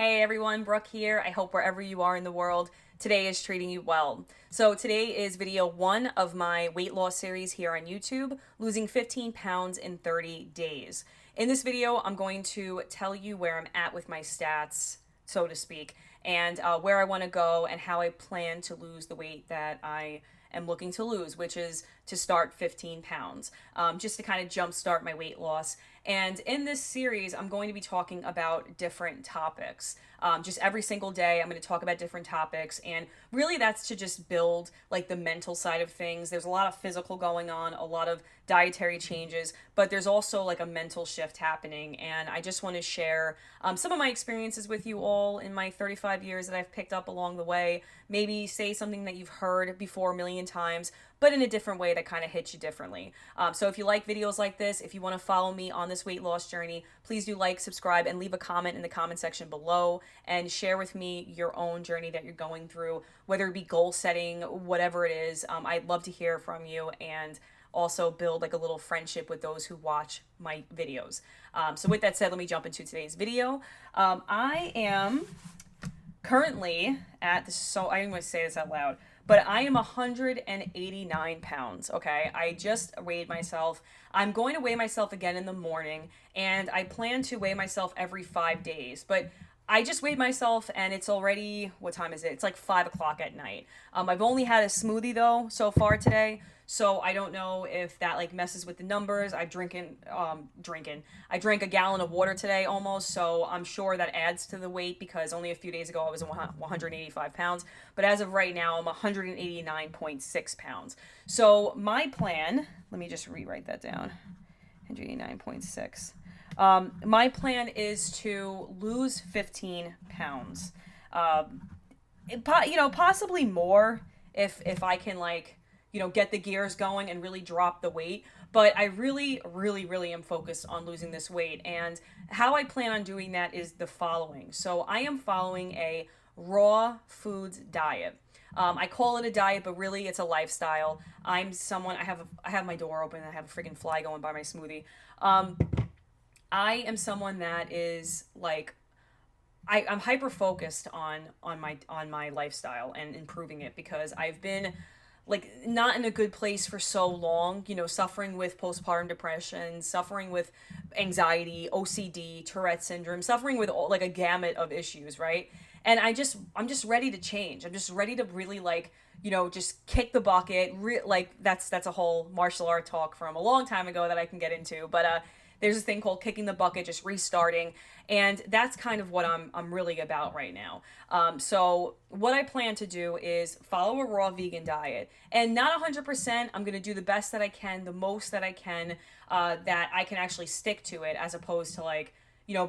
Hey everyone, Brooke here. I hope wherever you are in the world, today is treating you well. So, today is video one of my weight loss series here on YouTube, losing 15 pounds in 30 days. In this video, I'm going to tell you where I'm at with my stats, so to speak, and where I want to go and how I plan to lose the weight that I am looking to lose, which is to start 15 pounds, just to kind of jumpstart my weight loss. And in this series, I'm going to be talking about different topics. Just every single day, I'm going to talk about different topics. And really, that's to just build like the mental side of things. There's a lot of physical going on, a lot of dietary changes, but there's also like a mental shift happening. And I just want to share some of my experiences with you all in my 35 years that I've picked up along the way. Maybe say something that you've heard before a million times, but in a different way that kind of hits you differently. So if you like videos like this, if you want to follow me on this weight loss journey, please do like, subscribe, and leave a comment in the comment section below and share with me your own journey that you're going through, whether it be goal setting, whatever it is. I'd love to hear from you and also build like a little friendship with those who watch my videos. So with that said, let me jump into today's video. I am currently at this, so I didn't want to say this out loud, but I am 189 pounds. Okay, I just weighed myself. I'm going to weigh myself again in the morning, and I plan to weigh myself every 5 days. But I just weighed myself, and it's already, what time is it? It's like 5 o'clock at night. I've only had a smoothie though so far today, so I don't know if that like messes with the numbers. I drank a gallon of water today almost, so I'm sure that adds to the weight because only a few days ago I was 185 pounds. But as of right now, I'm 189.6 pounds. So my plan, let me just rewrite that down. 189.6. My plan is to lose 15 pounds. Possibly more if I can get the gears going and really drop the weight. But I really, really, really am focused on losing this weight. And how I plan on doing that is the following. So I am following a raw foods diet. I call it a diet, but really it's a lifestyle. I have my door open and I have a freaking fly going by my smoothie. I am someone that is like I'm hyper focused on my lifestyle and improving it because I've been like not in a good place for so long, suffering with postpartum depression, suffering with anxiety, OCD, Tourette syndrome, suffering with like a gamut of issues, right? And I'm just ready to change. I'm just ready to really just kick the bucket. That's a whole martial art talk from a long time ago that I can get into, but there's this thing called kicking the bucket, just restarting, and that's kind of what I'm really about right now. So what I plan to do is follow a raw vegan diet, and not 100%. I'm gonna do the best that I can, the most that I can, that I can actually stick to it, as opposed to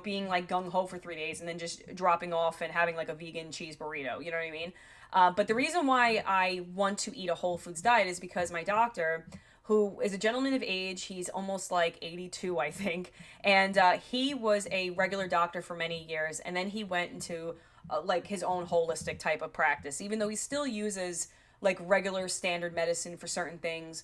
being like gung ho for 3 days and then just dropping off and having like a vegan cheese burrito. You know what I mean? But the reason why I want to eat a whole foods diet is because my doctor, who is a gentleman of age. He's almost like 82, I think. And he was a regular doctor for many years. And then he went into like his own holistic type of practice, even though he still uses like regular standard medicine for certain things,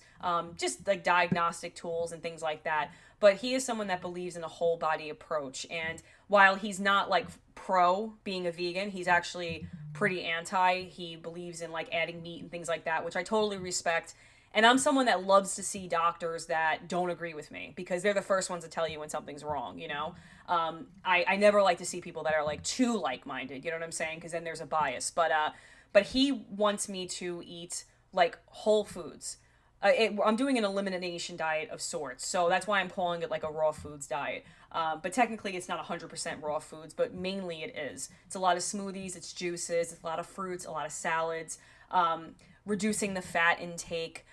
just like diagnostic tools and things like that. But he is someone that believes in a whole body approach. And while he's not like pro being a vegan, he's actually pretty anti. He believes in like adding meat and things like that, which I totally respect. And I'm someone that loves to see doctors that don't agree with me because they're the first ones to tell you when something's wrong. I never like to see people that are like too like-minded, you know what I'm saying? Because then there's a bias. But he wants me to eat like whole foods. I'm doing an elimination diet of sorts, so that's why I'm calling it like a raw foods diet. But technically, it's not 100% raw foods, but mainly it is. It's a lot of smoothies, it's juices, it's a lot of fruits, a lot of salads, reducing the fat intake.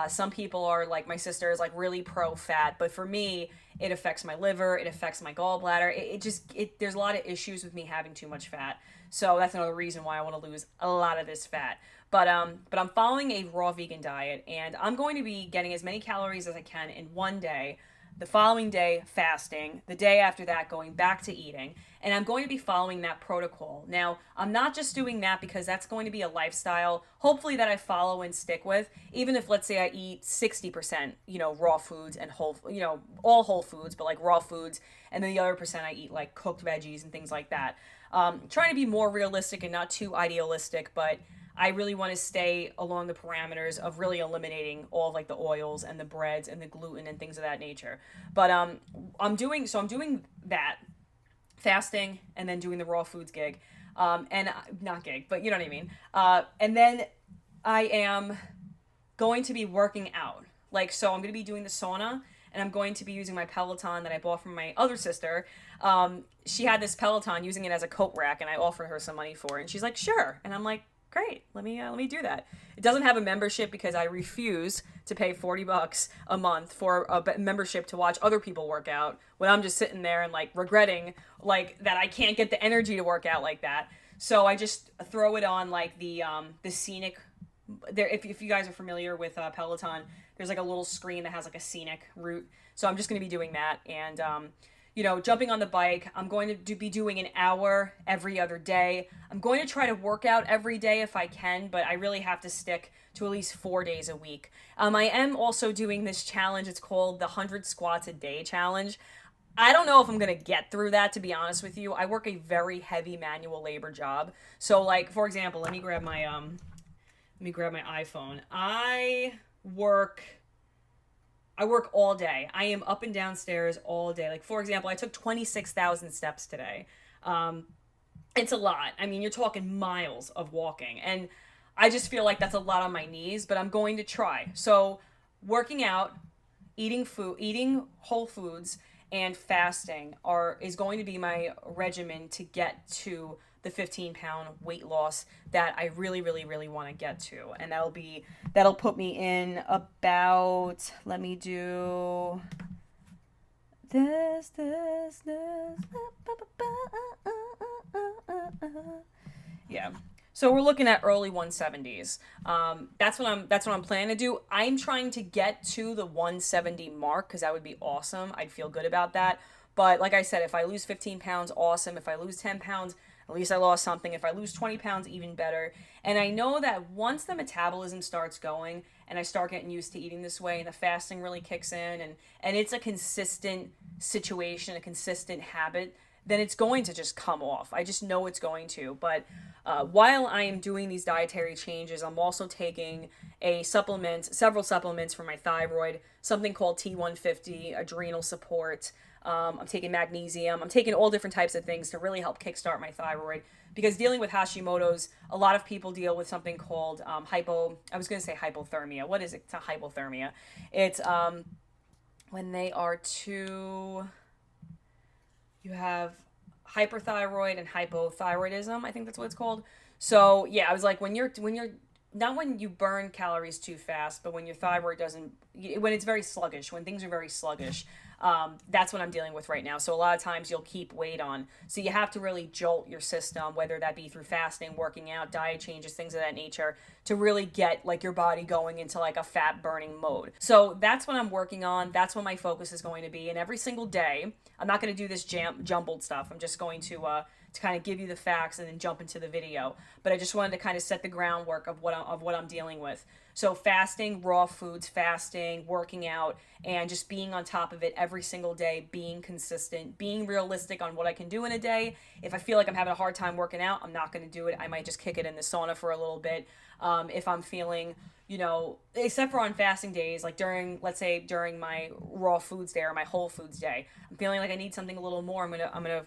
Some people are like my sister is like really pro fat, but for me, it affects my liver, it affects my gallbladder. There's a lot of issues with me having too much fat. So that's another reason why I want to lose a lot of this fat. But I'm following a raw vegan diet, and I'm going to be getting as many calories as I can in one day. the following day fasting, the day after that going back to eating, and I'm going to be following that protocol. Now, I'm not just doing that because that's going to be a lifestyle, hopefully, that I follow and stick with, even if, let's say, I eat 60%, raw foods and all whole foods, but like raw foods, and then the other percent I eat like cooked veggies and things like that. Trying to be more realistic and not too idealistic, but I really want to stay along the parameters of really eliminating all of like the oils and the breads and the gluten and things of that nature. But I'm doing that fasting and then doing the raw foods gig, and not gig, but you know what I mean. And then I am going to be working out. Like, so I'm going to be doing the sauna, and I'm going to be using my Peloton that I bought from my other sister. She had this Peloton, using it as a coat rack, and I offered her some money for it, and she's like, sure. And I'm like, great, let me do that. It doesn't have a membership because I refuse to pay $40 a month for a membership to watch other people work out when I'm just sitting there and like regretting like that I can't get the energy to work out like that. So I just throw it on like the scenic there. If you guys are familiar with Peloton, there's like a little screen that has like a scenic route. So I'm just going to be doing that, and jumping on the bike. I'm going to be doing an hour every other day. I'm going to try to work out every day if I can, but I really have to stick to at least 4 days a week. I am also doing this challenge. It's called the 100 squats a day challenge. I don't know if I'm going to get through that, to be honest with you. I work a very heavy manual labor job. So like, for example, let me grab my iPhone. I work all day. I am up and downstairs all day. Like, for example, I took 26,000 steps today. It's a lot. I mean, you're talking miles of walking. And I just feel like that's a lot on my knees, but I'm going to try. So working out, eating whole foods, and fasting is going to be my regimen to get to the 15-pound weight loss that I really, really, really want to get to. And that'll put me in about, let me do this. Yeah. So we're looking at early 170s. That's what I'm planning to do. I'm trying to get to the 170 mark because that would be awesome. I'd feel good about that. But like I said, if I lose 15 pounds, awesome. If I lose 10 pounds, at least I lost something. If I lose 20 pounds, even better. And I know that once the metabolism starts going and I start getting used to eating this way and the fasting really kicks in and it's a consistent situation, a consistent habit, then it's going to just come off. I just know it's going to. But while I am doing these dietary changes, I'm also taking several supplements for my thyroid, something called T150, adrenal support. I'm taking magnesium. I'm taking all different types of things to really help kickstart my thyroid. Because dealing with Hashimoto's, a lot of people deal with something called hypothermia. What is it? It's not hypothermia. It's when they are you have hyperthyroid and hypothyroidism. I think that's what it's called. So yeah, I was like, when you're not when you burn calories too fast, but when your thyroid when it's very sluggish, when things are very sluggish, that's what I'm dealing with right now. So a lot of times you'll keep weight on. So you have to really jolt your system, whether that be through fasting, working out, diet changes, things of that nature, to really get like your body going into like a fat burning mode. So that's what I'm working on. That's what my focus is going to be. And every single day, I'm not going to do this jumbled stuff. I'm just going to kind of give you the facts and then jump into the video. But I just wanted to kind of set the groundwork of what I'm dealing with. So fasting, raw foods, fasting, working out, and just being on top of it every single day, being consistent, being realistic on what I can do in a day. If I feel like I'm having a hard time working out, I'm not going to do it. I might just kick it in the sauna for a little bit. If I'm feeling, except for on fasting days, like during my raw foods day or my whole foods day, I'm feeling like I need something a little more. I'm gonna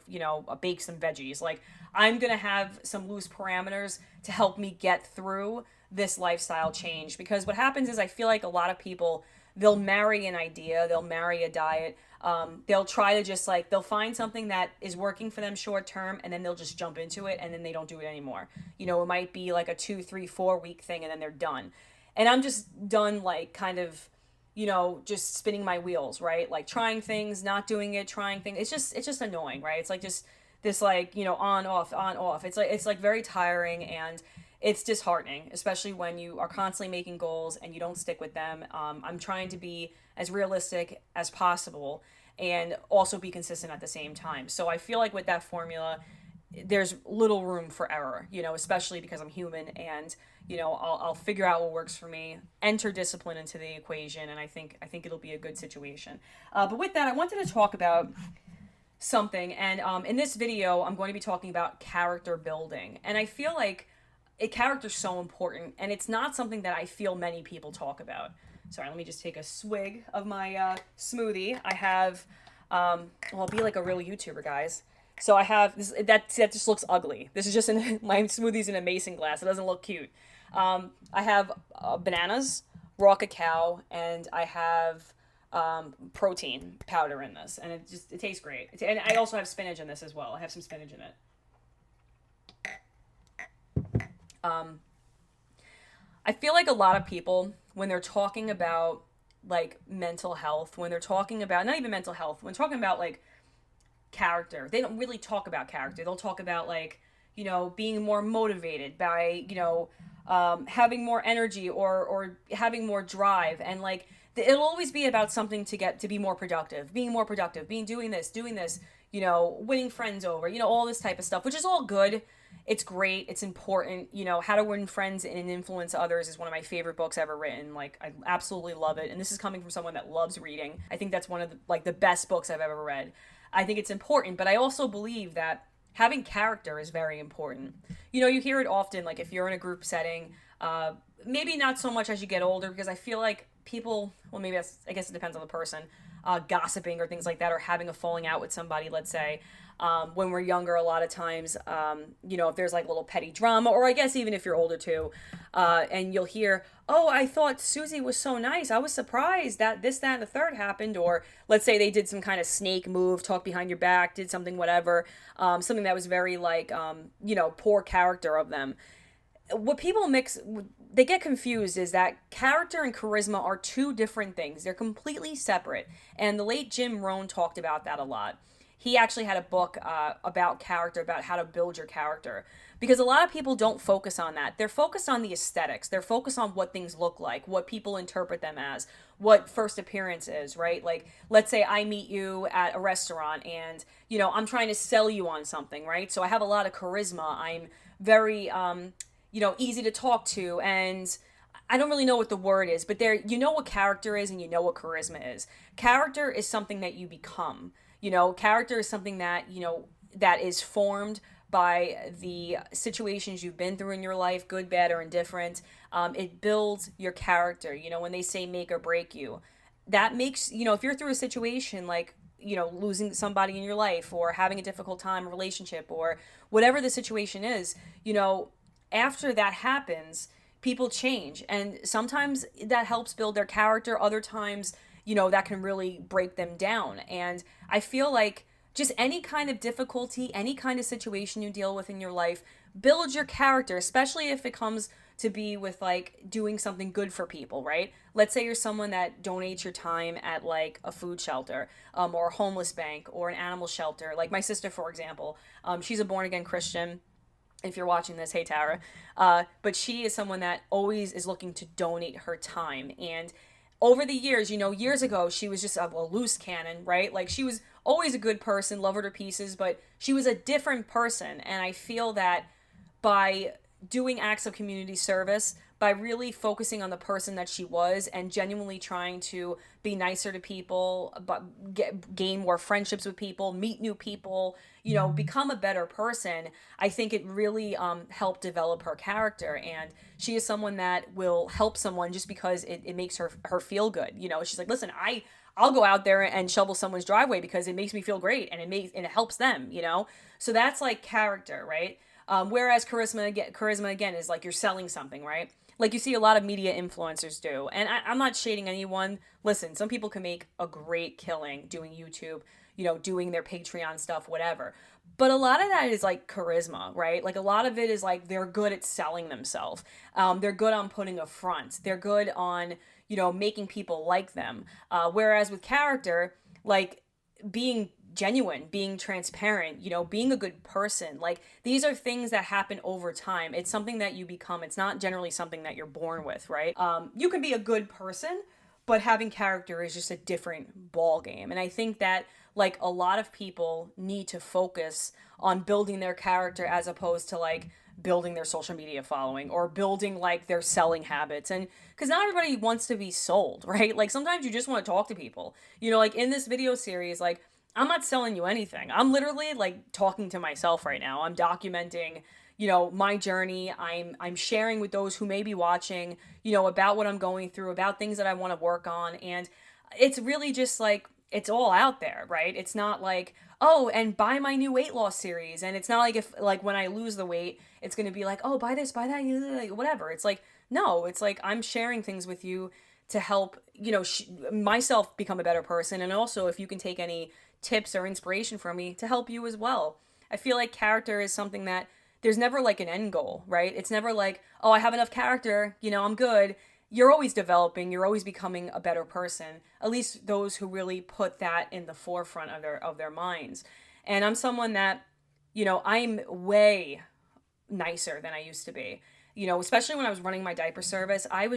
bake some veggies. Like, I'm gonna have some loose parameters to help me get through this lifestyle change. Because what happens is I feel like a lot of people, they'll marry an idea, they'll marry a diet, they'll try to just they'll find something that is working for them short term, and then they'll just jump into it, and then they don't do it anymore. It might be like a 2, 3, 4 week thing, and then they're done. And I'm just done just spinning my wheels, right? Like trying things, not doing it, trying things. It's just annoying, right? It's like just this on off. It's like very tiring, and it's disheartening, especially when you are constantly making goals and you don't stick with them. I'm trying to be as realistic as possible and also be consistent at the same time. So I feel like with that formula, there's little room for error, especially because I'm human, and I'll figure out what works for me, enter discipline into the equation, and I think it'll be a good situation. But with that, I wanted to talk about something, and in this video, I'm going to be talking about character building, and I feel like a character's so important, and it's not something that I feel many people talk about. Sorry, let me just take a swig of my smoothie. I have, well, I'll be like a real YouTuber, guys. So I have this that just looks ugly. This is just my smoothie's in a mason glass. It doesn't look cute. I have bananas, raw cacao, and I have protein powder in this, and it tastes great. And I also have spinach in this as well. I have some spinach in it. I feel like a lot of people, when they're talking about like mental health, when they're talking about not even mental health, when talking about like character, they don't really talk about character. They'll talk about like, being more motivated by, having more energy or having more drive. And like, it'll always be about something to get to be more productive, being more productive, being doing this, winning friends over, all this type of stuff, which is all good. It's great. It's important. How to Win Friends and Influence Others is one of my favorite books ever written. Like, I absolutely love it. And this is coming from someone that loves reading. I think that's one of the best books I've ever read. I think it's important, but I also believe that having character is very important. You hear it often, like if you're in a group setting, maybe not so much as you get older, because I feel like people, well, maybe I guess it depends on the person, gossiping or things like that, or having a falling out with somebody, let's say. When we're younger, a lot of times, if there's like little petty drama, or I guess even if you're older too, and you'll hear, oh, I thought Susie was so nice. I was surprised that this, that, and the third happened. Or let's say they did some kind of snake move, talk behind your back, did something, whatever, something that was very like, poor character of them. What people they get confused is that character and charisma are two different things. They're completely separate. And the late Jim Rohn talked about that a lot. He actually had a book about character, about how to build your character. Because a lot of people don't focus on that. They're focused on the aesthetics. They're focused on what things look like, what people interpret them as, what first appearance is, right? Like, let's say I meet you at a restaurant and, I'm trying to sell you on something, right? So I have a lot of charisma. I'm very, easy to talk to, and I don't really know what the word is, but what character is and what charisma is. Character is something that you become. Character is something that, that is formed by the situations you've been through in your life, good, bad, or indifferent. It builds your character. When they say make or break you, that makes, if you're through a situation like, losing somebody in your life or having a difficult time, a relationship, or whatever the situation is, after that happens, people change. And sometimes that helps build their character. Other times, that can really break them down. And I feel like just any kind of difficulty, any kind of situation you deal with in your life, builds your character, especially if it comes to be with like doing something good for people, right? Let's say you're someone that donates your time at like a food shelter, or a homeless bank, or an animal shelter. Like my sister, for example, she's a born again Christian. If you're watching this, hey Tara. But she is someone that always is looking to donate her time. And over the years, years ago, she was just a loose cannon, right? Like she was always a good person, love her to pieces, but she was a different person. And I feel that by doing acts of community service, by really focusing on the person that she was and genuinely trying to be nicer to people, but gain more friendships with people, meet new people, become a better person, I think it really helped develop her character. And she is someone that will help someone just because it makes her feel good. She's like, listen, I'll go out there and shovel someone's driveway because it makes me feel great and it helps them, So that's like character, right? Whereas charisma again is like you're selling something, right? Like you see a lot of media influencers do. And I'm not shading anyone. Listen, some people can make a great killing doing YouTube, doing their Patreon stuff, whatever. But a lot of that is like charisma, right? Like a lot of it is like they're good at selling themselves. They're good on putting a front. They're good on, making people like them. Whereas with character, like being genuine, being transparent, being a good person. Like, these are things that happen over time. It's something that you become. It's not generally something that you're born with, right? You can be a good person, but having character is just a different ball game. And I think that, like, a lot of people need to focus on building their character as opposed to like building their social media following or building like their selling habits. And because not everybody wants to be sold, right? Like, sometimes you just want to talk to people, like in this video series. Like, I'm not selling you anything. I'm literally like talking to myself right now. I'm documenting, my journey. I'm sharing with those who may be watching, about what I'm going through, about things that I want to work on. And it's really just like, it's all out there, right? It's not like, oh, and buy my new weight loss series. And it's not like, if like when I lose the weight, it's going to be like, oh, buy this, buy that, whatever. It's like, no, it's like I'm sharing things with you to help, myself become a better person. And also, if you can take any tips or inspiration from me, to help you as well. I feel like character is something that there's never like an end goal, right? It's never like, oh, I have enough character, I'm good. You're always developing, you're always becoming a better person. At least those who really put that in the forefront of their minds. And I'm someone that, I'm way nicer than I used to be. Especially when I was running my diaper service, I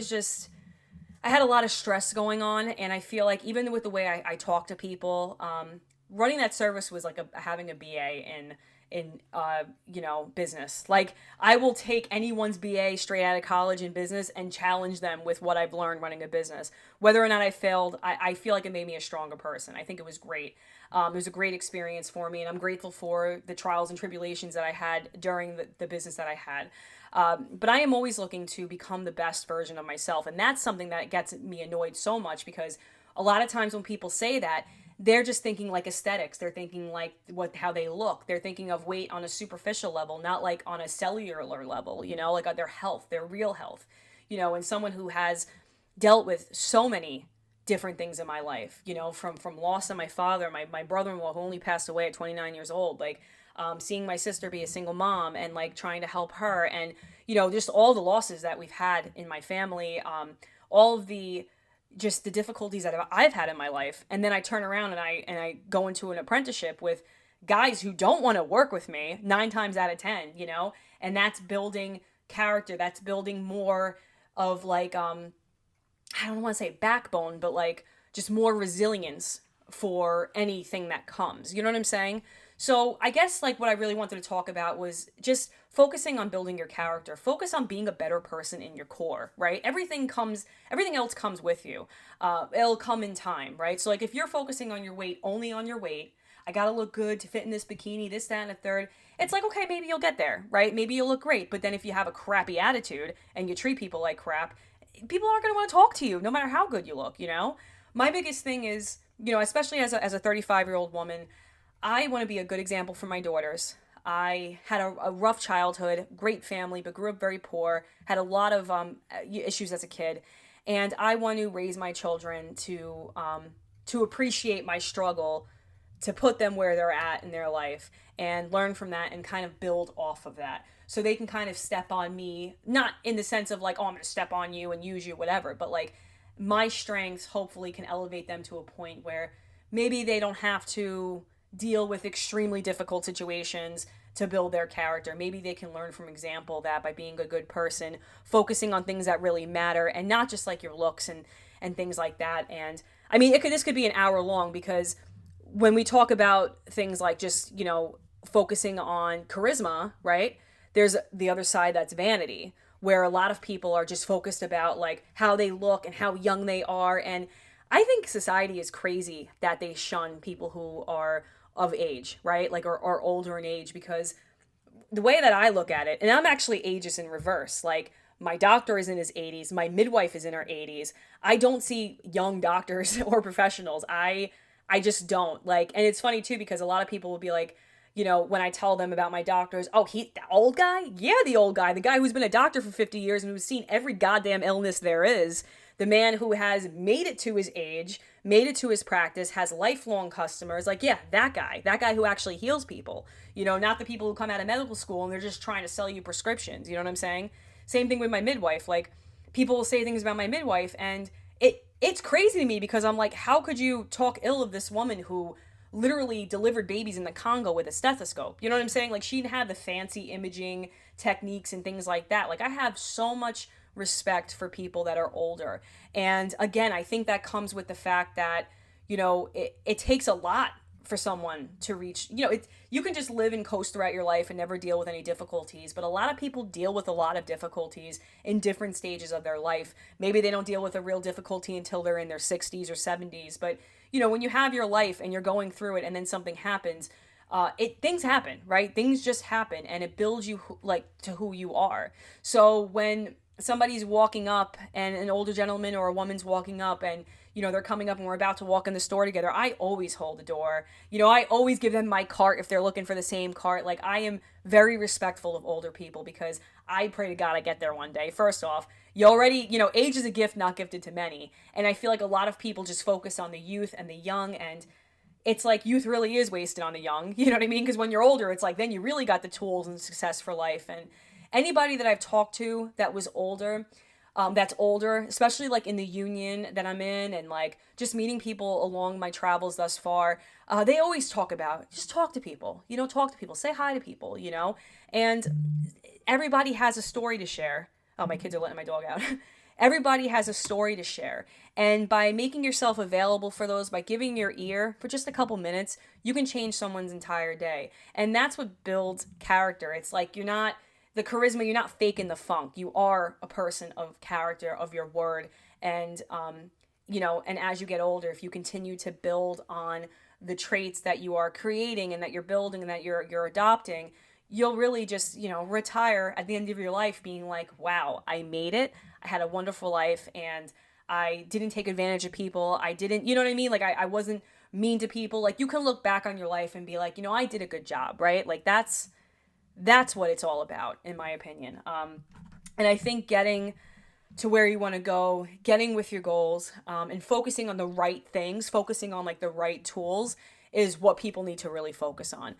had a lot of stress going on. And I feel like even with the way I talk to people, running that service was like having a BA in business. Like, I will take anyone's BA straight out of college in business and challenge them with what I've learned running a business. Whether or not I failed, I feel like it made me a stronger person. I think it was great. It was a great experience for me, and I'm grateful for the trials and tribulations that I had during the business that I had. But I am always looking to become the best version of myself, and that's something that gets me annoyed so much, because a lot of times when people say that, they're just thinking like aesthetics. They're thinking like how they look. They're thinking of weight on a superficial level, not like on a cellular level, like their health, their real health, and someone who has dealt with so many different things in my life, from loss of my father, my brother-in-law who only passed away at 29 years old, like, seeing my sister be a single mom and like trying to help her, and, just all the losses that we've had in my family, all of the just the difficulties that I've had in my life. And then I turn around and I go into an apprenticeship with guys who don't want to work with me 9 times out of 10, and that's building character. That's building more of like, I don't want to say backbone, but like just more resilience for anything that comes. You know what I'm saying? So I guess like what I really wanted to talk about was just focusing on building your character. Focus on being a better person in your core, right? Everything else comes with you. It'll come in time, right? So like if you're focusing on your weight, only on your weight, I gotta look good to fit in this bikini, this, that, and a third. It's like, okay, maybe you'll get there, right? Maybe you'll look great. But then if you have a crappy attitude and you treat people like crap, people aren't gonna want to talk to you no matter how good you look, My biggest thing is, especially as a 35-year-old woman, I want to be a good example for my daughters. I had a rough childhood, great family, but grew up very poor, had a lot of issues as a kid. And I want to raise my children to appreciate my struggle, to put them where they're at in their life and learn from that and kind of build off of that. So they can kind of step on me, not in the sense of like, oh, I'm going to step on you and use you, whatever, but like my strengths hopefully can elevate them to a point where maybe they don't have to deal with extremely difficult situations to build their character. Maybe they can learn from example that by being a good person, focusing on things that really matter and not just like your looks and things like that. And I mean, this could be an hour long, because when we talk about things like just, focusing on charisma, right? There's the other side, that's vanity, where a lot of people are just focused about like how they look and how young they are. And I think society is crazy that they shun people who are of age, right? Like, or older in age, because the way that I look at it, and I'm actually ageist in reverse, like my doctor is in his 80s, my midwife is in her 80s. I don't see young doctors or professionals. I just don't like, and it's funny too, because a lot of people will be like, when I tell them about my doctors, oh, the old guy? Yeah, the old guy, the guy who's been a doctor for 50 years and who's seen every goddamn illness there is. The man who has made it to his age, made it to his practice, has lifelong customers. Like, yeah, that guy who actually heals people, not the people who come out of medical school and they're just trying to sell you prescriptions. You know what I'm saying? Same thing with my midwife. Like, people will say things about my midwife and it's crazy to me, because I'm like, how could you talk ill of this woman who literally delivered babies in the Congo with a stethoscope. You know what I'm saying? Like, she didn't have the fancy imaging techniques and things like that. Like, I have so much respect for people that are older. And again, I think that comes with the fact that, it takes a lot for someone to reach, you can just live and coast throughout your life and never deal with any difficulties. But a lot of people deal with a lot of difficulties in different stages of their life. Maybe they don't deal with a real difficulty until they're in their 60s or 70s. But, when you have your life and you're going through it and then something happens, things happen, right? Things just happen, and it builds you to who you are. So when somebody's walking up and an older gentleman or a woman's walking up and they're coming up and we're about to walk in the store together, I always hold the door. I always give them my cart if they're looking for the same cart. Like, I am very respectful of older people because I pray to God I get there one day. First off, age is a gift not gifted to many. And I feel like a lot of people just focus on the youth and the young, and it's like youth really is wasted on the young. You know what I mean? Because when you're older, it's like then you really got the tools and success for life. And anybody that I've talked to that was older, that's older, especially like in the union that I'm in, and like just meeting people along my travels thus far, they always talk about just talk to people, say hi to people, and everybody has a story to share. Oh, my kids are letting my dog out. Everybody has a story to share. And by making yourself available for those, by giving your ear for just a couple minutes, you can change someone's entire day. And that's what builds character. It's like you're not the charisma, you're not faking the funk. You are a person of character, of your word. And, and as you get older, if you continue to build on the traits that you are creating and that you're building and that you're adopting, you'll really just, retire at the end of your life being like, wow, I made it. I had a wonderful life and I didn't take advantage of people. I didn't, you know what I mean? Like, I wasn't mean to people. Like, you can look back on your life and be like, I did a good job, right? Like, that's what it's all about, in my opinion. And I think getting to where you want to go, getting with your goals, and focusing on the right things, focusing on like the right tools is what people need to really focus on.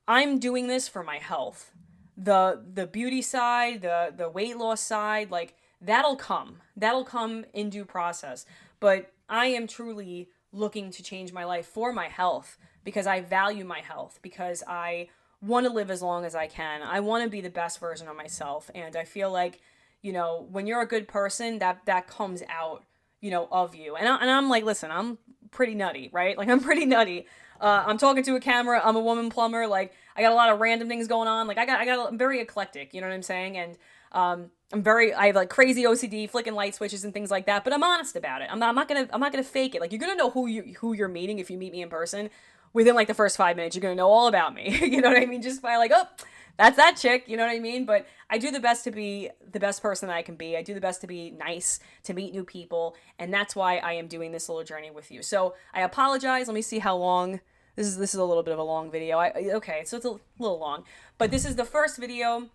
I'm doing this for my health. The beauty side, the weight loss side, like that'll come in due process. But I am truly looking to change my life for my health because I value my health, because I want to live as long as I can. I want to be the best version of myself. And I feel like, when you're a good person, that comes out, of you. And I'm like, listen, I'm pretty nutty, right? Like, I'm pretty nutty. I'm talking to a camera. I'm a woman plumber. Like, I got a lot of random things going on. Like, I'm very eclectic, you know what I'm saying? And, I have like crazy OCD, flicking light switches and things like that, but I'm honest about it. I'm not gonna fake it. Like, you're gonna know who you're meeting if you meet me in person. Within like the first 5 minutes, you're gonna know all about me. You know what I mean? Just by like, oh, that's that chick. You know what I mean? But I do the best to be the best person that I can be. I do the best to be nice, to meet new people, and that's why I am doing this little journey with you. So I apologize. Let me see how long. This is a little bit of a long video. Okay, so it's a little long, but this is the first video.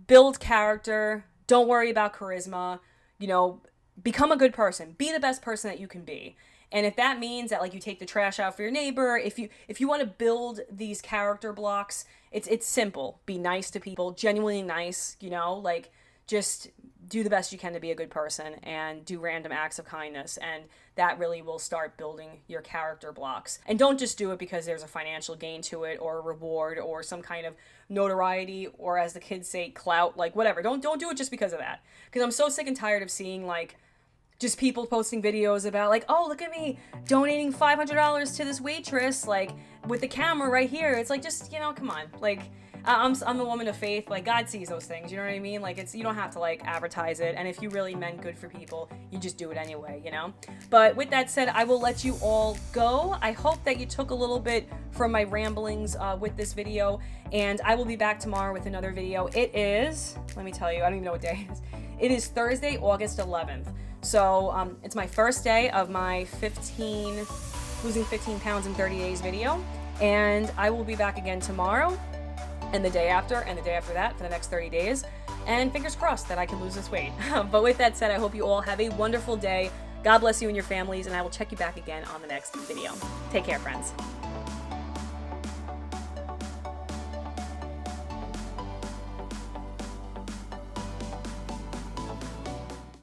Build character. Don't worry about charisma. Become a good person. Be the best person that you can be. And if that means that like you take the trash out for your neighbor, if you want to build these character blocks, it's simple. Be nice to people, genuinely nice, like just do the best you can to be a good person and do random acts of kindness. And that really will start building your character blocks. And don't just do it because there's a financial gain to it or a reward or some kind of notoriety or, as the kids say, clout, like whatever. Don't do it just because of that. Because I'm so sick and tired of seeing like just people posting videos about like, oh, look at me donating $500 to this waitress, like with the camera right here. It's like, just, come on. Like, I'm a woman of faith. Like, God sees those things. You know what I mean? Like, you don't have to like advertise it. And if you really meant good for people, you just do it anyway, But with that said, I will let you all go. I hope that you took a little bit from my ramblings with this video, and I will be back tomorrow with another video. It is, let me tell you, I don't even know what day it is. It is Thursday, August 11th. So it's my first day of my losing 15 pounds in 30 days video. And I will be back again tomorrow and the day after and the day after that for the next 30 days. And fingers crossed that I can lose this weight. But with that said, I hope you all have a wonderful day. God bless you and your families. And I will check you back again on the next video. Take care, friends.